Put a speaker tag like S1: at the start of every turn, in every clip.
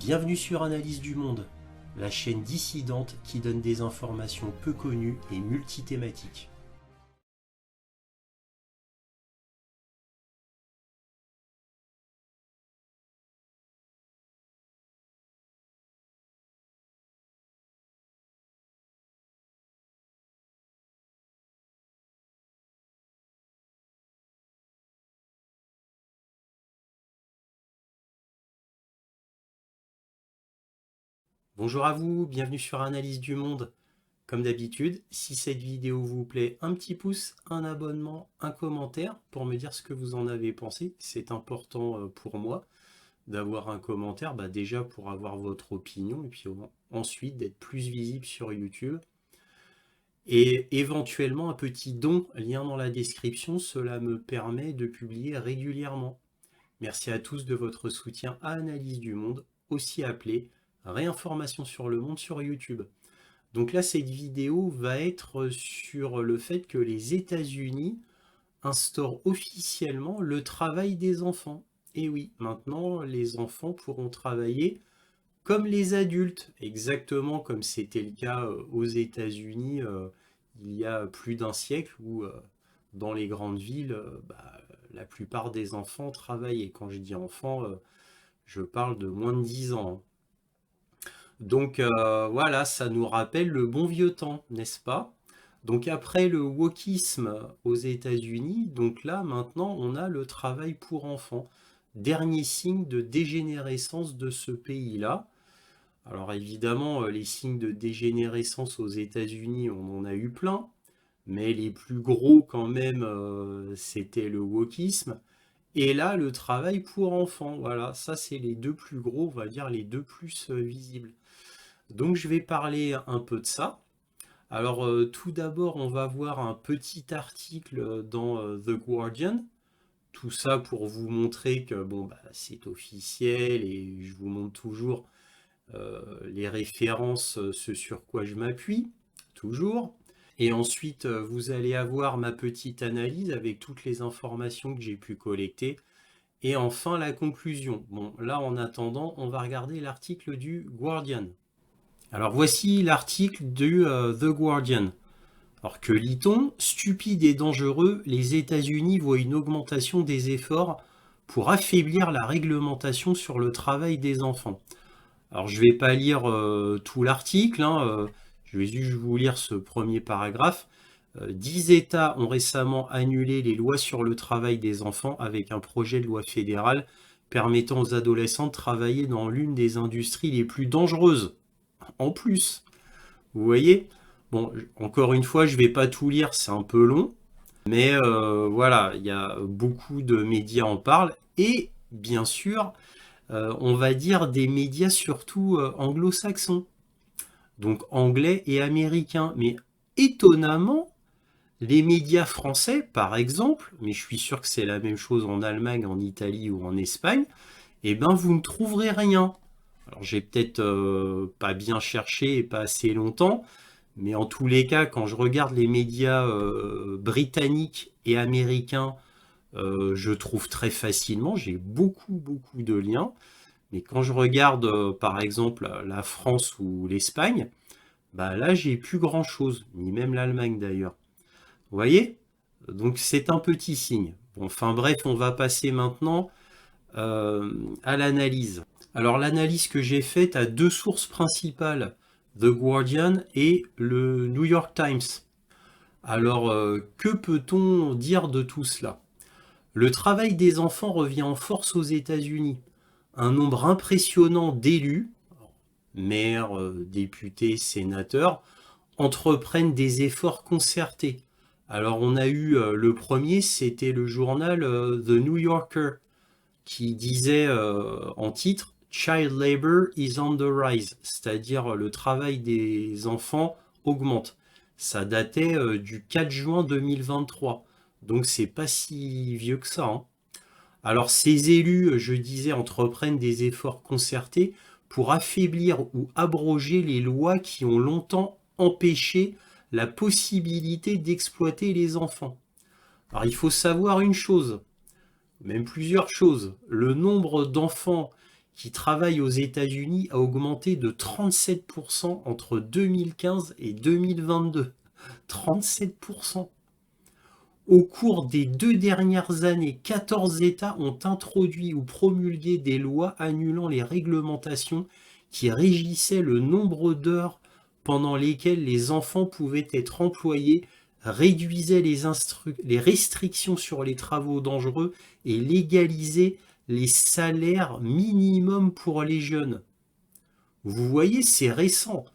S1: Bienvenue sur Analyse du Monde, la chaîne dissidente qui donne des informations peu connues et multithématiques. Bonjour à vous, bienvenue sur Analyse du Monde. Comme d'habitude, si cette vidéo vous plaît, un petit pouce, un abonnement, un commentaire pour me dire ce que vous en avez pensé. C'est important pour moi d'avoir un commentaire, déjà pour avoir votre opinion et puis ensuite d'être plus visible sur YouTube. Et éventuellement un petit don, lien dans la description, cela me permet de publier régulièrement. Merci à tous de votre soutien à Analyse du Monde, aussi appelé Réinformation sur le monde sur YouTube. Donc là, cette vidéo va être sur le fait que les États-Unis instaurent officiellement le travail des enfants. Et oui, maintenant, les enfants pourront travailler comme les adultes, exactement comme c'était le cas aux États-Unis il y a plus d'un siècle où dans les grandes villes, la plupart des enfants travaillent. Et quand je dis enfants, je parle de moins de 10 ans. Donc voilà, ça nous rappelle le bon vieux temps, n'est-ce pas? Donc après le wokisme aux États-Unis, donc là maintenant on a le travail pour enfants. Dernier signe de dégénérescence de ce pays-là. Alors évidemment, les signes de dégénérescence aux États-Unis, on en a eu plein, mais les plus gros quand même, c'était le wokisme. Et là, le travail pour enfants, voilà, ça c'est les deux plus gros, on va dire les deux plus visibles. Donc je vais parler un peu de ça. Alors tout d'abord, on va voir un petit article dans The Guardian. Tout ça pour vous montrer que bon, c'est officiel et je vous montre toujours les références, ce sur quoi je m'appuie, toujours. Et ensuite, vous allez avoir ma petite analyse avec toutes les informations que j'ai pu collecter. Et enfin, la conclusion. Bon, là, en attendant, on va regarder l'article du Guardian. Alors, voici l'article du The Guardian. Alors, que lit-on? Stupide et dangereux, les États-Unis voient une augmentation des efforts pour affaiblir la réglementation sur le travail des enfants. Alors, je ne vais pas lire tout l'article, je vais juste vous lire ce premier paragraphe. 10 États ont récemment annulé les lois sur le travail des enfants avec un projet de loi fédérale permettant aux adolescents de travailler dans l'une des industries les plus dangereuses. En plus, vous voyez? Bon, encore une fois, je ne vais pas tout lire, c'est un peu long, mais voilà, il y a beaucoup de médias en parlent et bien sûr, on va dire des médias surtout anglo-saxons, donc anglais et américains. Mais étonnamment, les médias français, par exemple, mais je suis sûr que c'est la même chose en Allemagne, en Italie ou en Espagne, eh ben vous ne trouverez rien. Alors j'ai peut-être pas bien cherché et pas assez longtemps, mais en tous les cas, quand je regarde les médias britanniques et américains, je trouve très facilement, j'ai beaucoup de liens. Mais quand je regarde par exemple la France ou l'Espagne, là j'ai plus grand chose, ni même l'Allemagne d'ailleurs. Vous voyez? Donc c'est un petit signe. Bon, enfin bref, on va passer maintenant à l'analyse. Alors l'analyse que j'ai faite a deux sources principales, The Guardian et le New York Times. Alors que peut-on dire de tout cela? Le travail des enfants revient en force aux États-Unis. Un nombre impressionnant d'élus, maires, députés, sénateurs, entreprennent des efforts concertés. Alors on a eu le premier, c'était le journal The New Yorker, qui disait en titre Child Labor is on the rise, c'est-à-dire le travail des enfants augmente. Ça datait du 4 juin 2023, donc c'est pas si vieux que ça, hein. Alors ces élus, je disais, entreprennent des efforts concertés pour affaiblir ou abroger les lois qui ont longtemps empêché la possibilité d'exploiter les enfants. Alors il faut savoir une chose, même plusieurs choses. Le nombre d'enfants qui travaillent aux États-Unis a augmenté de 37% entre 2015 et 2022. 37%. Au cours des 2 dernières années, 14 États ont introduit ou promulgué des lois annulant les réglementations qui régissaient le nombre d'heures pendant lesquelles les enfants pouvaient être employés, réduisaient les restrictions sur les travaux dangereux et légalisaient les salaires minimums pour les jeunes. Vous voyez, c'est récent.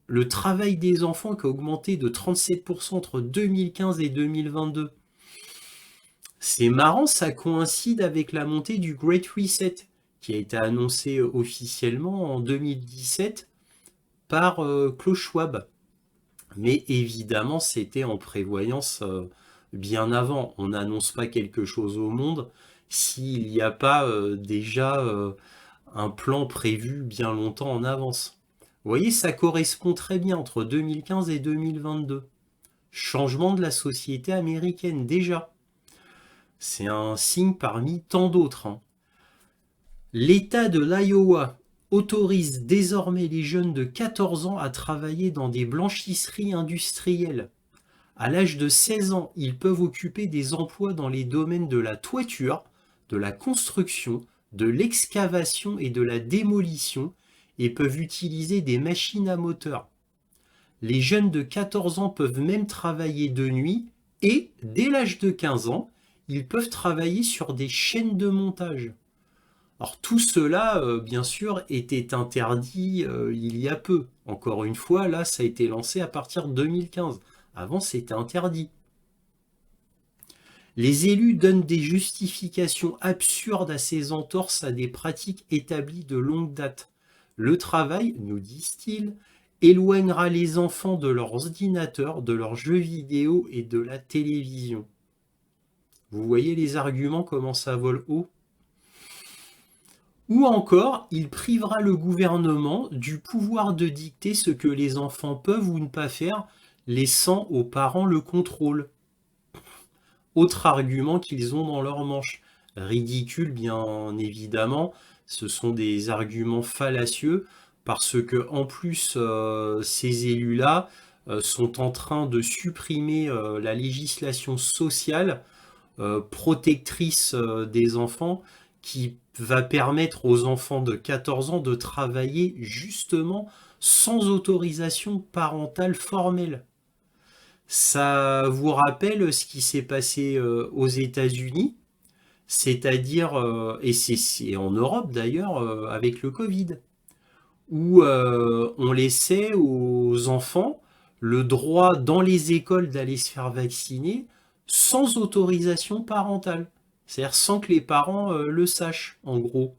S1: Le travail des enfants qui a augmenté de 37% entre 2015 et 2022. C'est marrant, ça coïncide avec la montée du Great Reset, qui a été annoncé officiellement en 2017 par Klaus Schwab. Mais évidemment, c'était en prévoyance bien avant. On n'annonce pas quelque chose au monde s'il n'y a pas déjà un plan prévu bien longtemps en avance. Vous voyez, ça correspond très bien entre 2015 et 2022. Changement de la société américaine, déjà. C'est un signe parmi tant d'autres. L'État de l'Iowa autorise désormais les jeunes de 14 ans à travailler dans des blanchisseries industrielles. À l'âge de 16 ans, ils peuvent occuper des emplois dans les domaines de la toiture, de la construction, de l'excavation et de la démolition et peuvent utiliser des machines à moteur. Les jeunes de 14 ans peuvent même travailler de nuit et, dès l'âge de 15 ans, ils peuvent travailler sur des chaînes de montage. Alors tout cela, bien sûr, était interdit il y a peu. Encore une fois, là, ça a été lancé à partir de 2015. Avant, c'était interdit. Les élus donnent des justifications absurdes à ces entorses à des pratiques établies de longue date. Le travail, nous disent-ils, éloignera les enfants de leurs ordinateurs, de leurs jeux vidéo et de la télévision. Vous voyez les arguments, comment ça vole haut ? Ou encore, il privera le gouvernement du pouvoir de dicter ce que les enfants peuvent ou ne pas faire, laissant aux parents le contrôle. Autre argument qu'ils ont dans leur manche. Ridicule, bien évidemment, ce sont des arguments fallacieux, parce que en plus, ces élus-là sont en train de supprimer la législation sociale protectrice des enfants, qui va permettre aux enfants de 14 ans de travailler justement sans autorisation parentale formelle. Ça vous rappelle ce qui s'est passé aux États-Unis, c'est-à-dire, et c'est en Europe d'ailleurs, avec le Covid, où on laissait aux enfants le droit dans les écoles d'aller se faire vacciner sans autorisation parentale. C'est-à-dire sans que les parents le sachent, en gros.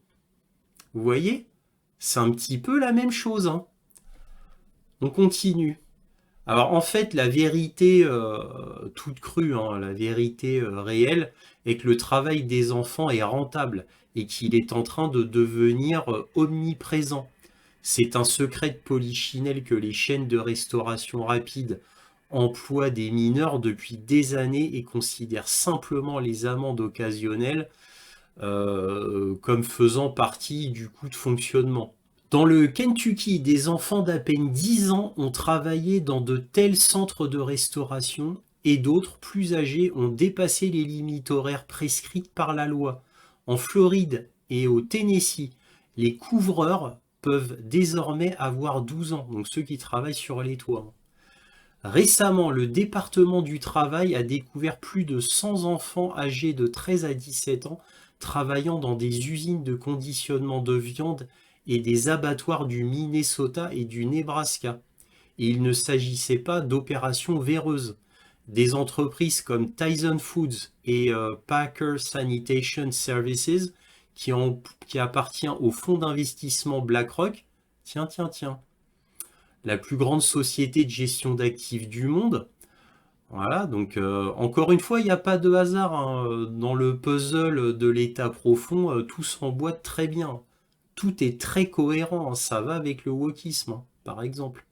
S1: Vous voyez? C'est un petit peu la même chose. On continue. Alors en fait, la vérité toute crue, la vérité réelle, est que le travail des enfants est rentable et qu'il est en train de devenir omniprésent. C'est un secret de polichinelle que les chaînes de restauration rapide emploient des mineurs depuis des années et considèrent simplement les amendes occasionnelles comme faisant partie du coût de fonctionnement. Dans le Kentucky, des enfants d'à peine 10 ans ont travaillé dans de tels centres de restauration et d'autres, plus âgés, ont dépassé les limites horaires prescrites par la loi. En Floride et au Tennessee, les couvreurs peuvent désormais avoir 12 ans, donc ceux qui travaillent sur les toits. Récemment, le département du travail a découvert plus de 100 enfants âgés de 13 à 17 ans travaillant dans des usines de conditionnement de viande et des abattoirs du Minnesota et du Nebraska. Et il ne s'agissait pas d'opérations véreuses. Des entreprises comme Tyson Foods et Packer Sanitation Services, qui appartient au fonds d'investissement BlackRock, tiens, la plus grande société de gestion d'actifs du monde. Voilà, donc encore une fois, il n'y a pas de hasard. Dans le puzzle de l'état profond, tout s'emboîte très bien. Tout est très cohérent, ça va avec le wokisme, par exemple.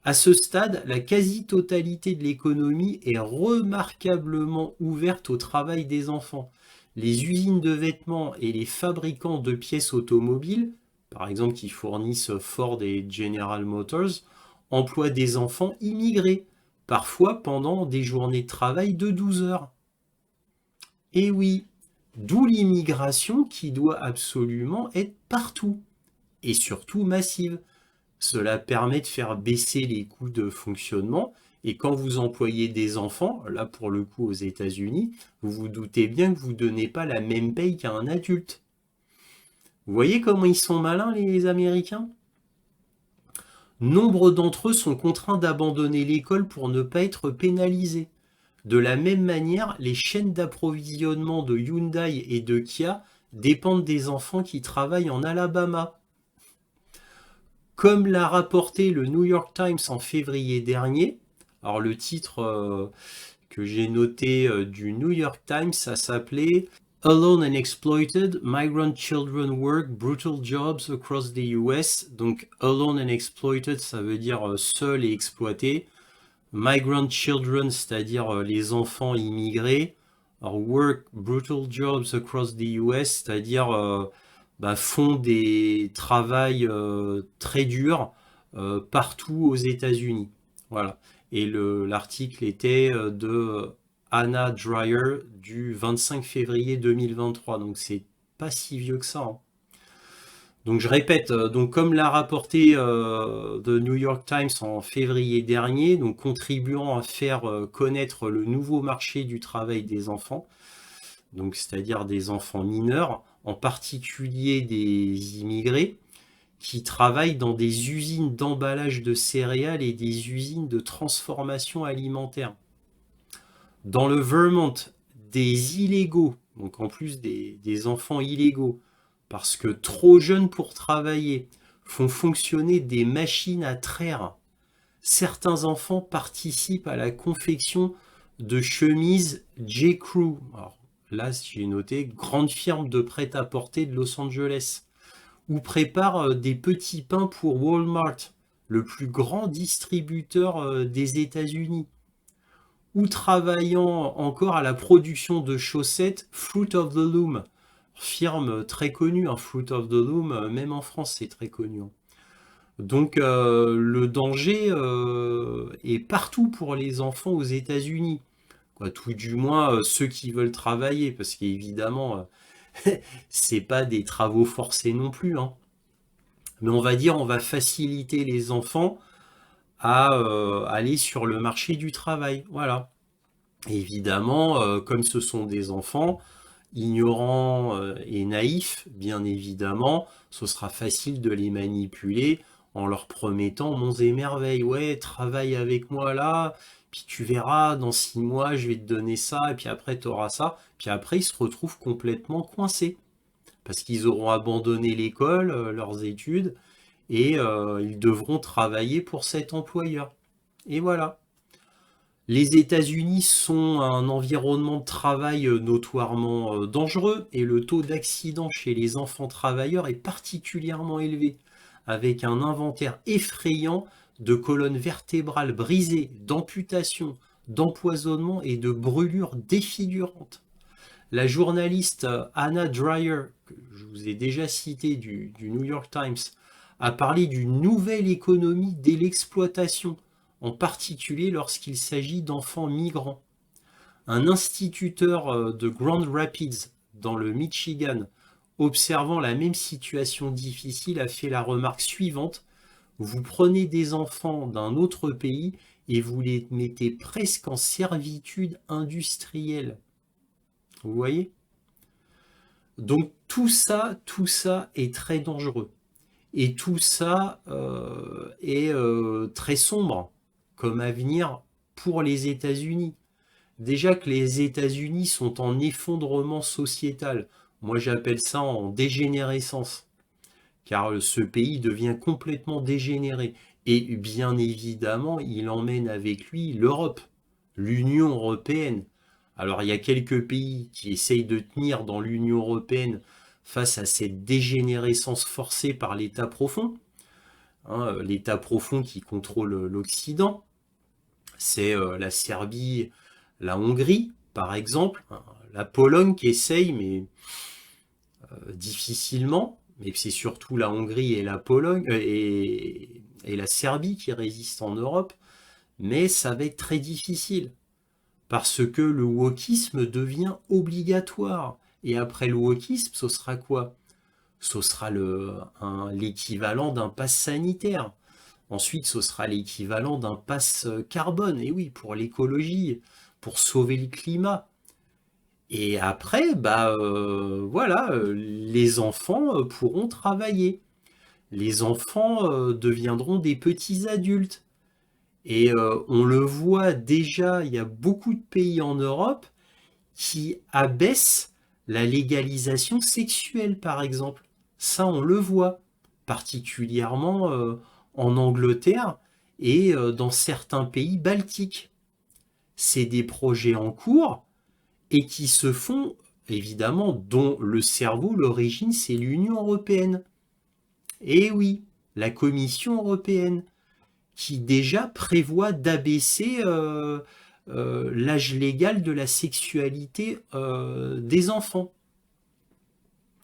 S1: À ce stade, la quasi-totalité de l'économie est remarquablement ouverte au travail des enfants. les usines de vêtements et les fabricants de pièces automobiles, par exemple qui fournissent Ford et General Motors, emploient des enfants immigrés, parfois pendant des journées de travail de 12 heures. Et oui, d'où l'immigration qui doit absolument être partout, et surtout massive. Cela permet de faire baisser les coûts de fonctionnement. Et quand vous employez des enfants, là pour le coup aux États-Unis, vous vous doutez bien que vous ne donnez pas la même paye qu'à un adulte. Vous voyez comment ils sont malins les Américains? Nombre d'entre eux sont contraints d'abandonner l'école pour ne pas être pénalisés. De la même manière, les chaînes d'approvisionnement de Hyundai et de Kia dépendent des enfants qui travaillent en Alabama. Comme l'a rapporté le New York Times en février dernier, alors le titre que j'ai noté du New York Times, ça s'appelait Alone and Exploited, Migrant Children Work Brutal Jobs Across the US. Donc Alone and Exploited, ça veut dire seul et exploité. Migrant Children, c'est-à-dire les enfants immigrés. Alors Work Brutal Jobs Across the US, c'est-à-dire font des travails très durs partout aux États-Unis. Voilà. Et l'article était de Anna Dreyer du 25 février 2023. Donc c'est pas si vieux que ça. Hein. Donc je répète, donc comme l'a rapporté The New York Times en février dernier, donc contribuant à faire connaître le nouveau marché du travail des enfants, donc c'est-à-dire des enfants mineurs, en particulier des immigrés, qui travaillent dans des usines d'emballage de céréales et des usines de transformation alimentaire. Dans le Vermont, des illégaux, donc en plus des enfants illégaux, parce que trop jeunes pour travailler, font fonctionner des machines à traire. Certains enfants participent à la confection de chemises J. Crew. Alors, là, j'ai noté grande firme de prêt-à-porter de Los Angeles, ou préparent des petits pains pour Walmart, le plus grand distributeur des États-Unis, ou travaillant encore à la production de chaussettes Fruit of the Loom, firme très connue, hein, Fruit of the Loom, même en France c'est très connu. Hein. Donc le danger est partout pour les enfants aux États-Unis. Tout du moins ceux qui veulent travailler, parce qu'évidemment c'est pas des travaux forcés non plus. Hein. Mais on va dire on va faciliter les enfants à aller sur le marché du travail. Voilà. Évidemment, comme ce sont des enfants, ignorants et naïfs, bien évidemment, ce sera facile de les manipuler en leur promettant monts et merveilles. Ouais, travaille avec moi là, puis tu verras, dans 6 mois, je vais te donner ça, et puis après, tu auras ça. Puis après, ils se retrouvent complètement coincés, parce qu'ils auront abandonné l'école, leurs études, et ils devront travailler pour cet employeur. Et voilà. Les États-Unis sont un environnement de travail notoirement dangereux et le taux d'accident chez les enfants travailleurs est particulièrement élevé, avec un inventaire effrayant de colonnes vertébrales brisées, d'amputations, d'empoisonnements et de brûlures défigurantes. La journaliste Anna Dreyer, que je vous ai déjà citée du New York Times, a parlé d'une nouvelle économie de l'exploitation, en particulier lorsqu'il s'agit d'enfants migrants. Un instituteur de Grand Rapids, dans le Michigan, observant la même situation difficile, a fait la remarque suivante. Vous prenez des enfants d'un autre pays et vous les mettez presque en servitude industrielle. Vous voyez? Donc tout ça est très dangereux. Et tout ça est très sombre comme avenir pour les États-Unis. Déjà que les États-Unis sont en effondrement sociétal. Moi, j'appelle ça en dégénérescence. Car ce pays devient complètement dégénéré. Et bien évidemment, il emmène avec lui l'Europe, l'Union européenne. Alors, il y a quelques pays qui essayent de tenir dans l'Union européenne face à cette dégénérescence forcée par l'État profond. Hein, l'État profond qui contrôle l'Occident. C'est la Serbie, la Hongrie, par exemple. la Pologne qui essaye, mais difficilement, mais c'est surtout la Hongrie et la Pologne et la Serbie qui résistent en Europe, mais ça va être très difficile parce que le wokisme devient obligatoire. Et après le wokisme, ce sera quoi? Ce sera l'équivalent d'un pass sanitaire. Ensuite, ce sera l'équivalent d'un pass carbone. Et oui, pour l'écologie, pour sauver le climat. Et après, voilà, les enfants pourront travailler. Les enfants deviendront des petits adultes. Et on le voit déjà, il y a beaucoup de pays en Europe qui abaissent la légalisation sexuelle, par exemple. Ça, on le voit, particulièrement en Angleterre et dans certains pays baltiques. C'est des projets en cours et qui se font, évidemment, dont le cerveau, l'origine, c'est l'Union européenne. Et oui, la Commission européenne, qui déjà prévoit d'abaisser l'âge légal de la sexualité des enfants.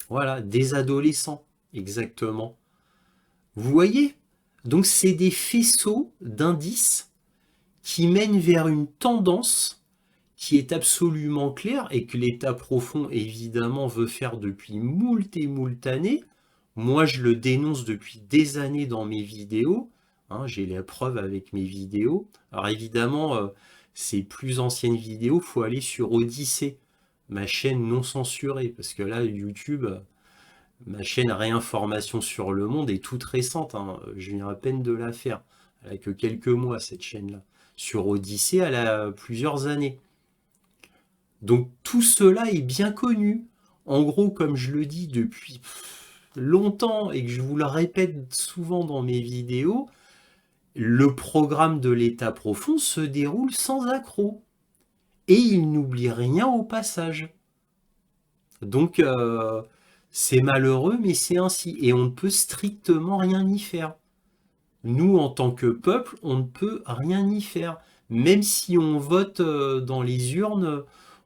S1: Voilà, des adolescents, exactement. Vous voyez? Donc c'est des faisceaux d'indices qui mènent vers une tendance qui est absolument claire et que l'État profond, évidemment, veut faire depuis moult et moult années. Moi, je le dénonce depuis des années dans mes vidéos. Hein, j'ai la preuve avec mes vidéos. Alors évidemment, ces plus anciennes vidéos, il faut aller sur Odyssée, ma chaîne non censurée, parce que là, YouTube, ma chaîne Réinformation sur le monde est toute récente. Hein, je viens à peine de la faire. Elle a que quelques mois, cette chaîne-là. Sur Odyssée, elle a plusieurs années. Donc tout cela est bien connu. En gros, comme je le dis depuis longtemps et que je vous le répète souvent dans mes vidéos, le programme de l'État profond se déroule sans accroc. Et il n'oublie rien au passage. Donc c'est malheureux, mais c'est ainsi. Et on ne peut strictement rien y faire. Nous, en tant que peuple, on ne peut rien y faire. Même si on vote dans les urnes,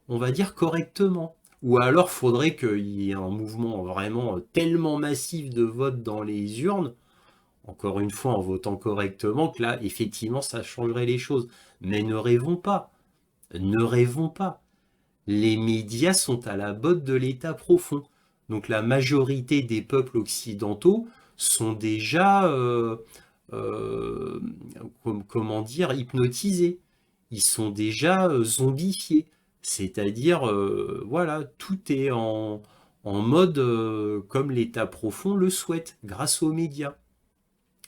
S1: on va dire correctement. Ou alors, faudrait qu'il y ait un mouvement vraiment tellement massif de vote dans les urnes, encore une fois en votant correctement, que là, effectivement, ça changerait les choses. Mais ne rêvons pas. Ne rêvons pas. Les médias sont à la botte de l'État profond. Donc la majorité des peuples occidentaux sont déjà, comment dire, hypnotisés. Ils sont déjà zombifiés. C'est-à-dire, voilà, tout est en mode comme l'État profond le souhaite, grâce aux médias.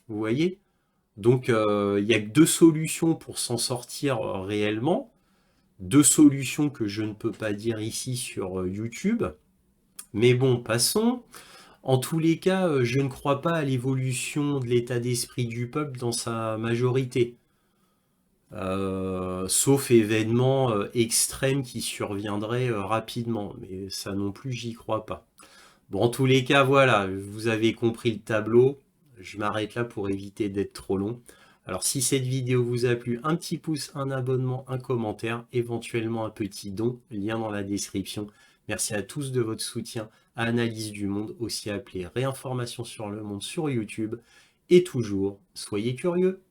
S1: Vous voyez? Donc, il n'y a que deux solutions pour s'en sortir réellement. Deux solutions que je ne peux pas dire ici sur YouTube. Mais bon, passons. En tous les cas, je ne crois pas à l'évolution de l'état d'esprit du peuple dans sa majorité. Sauf événements extrêmes qui surviendraient rapidement. Mais ça non plus, j'y crois pas. Bon, en tous les cas, voilà, vous avez compris le tableau. Je m'arrête là pour éviter d'être trop long. Alors, si cette vidéo vous a plu, un petit pouce, un abonnement, un commentaire, éventuellement un petit don, lien dans la description. Merci à tous de votre soutien à Analyse du Monde, aussi appelé Réinformation sur le Monde sur YouTube. Et toujours, soyez curieux.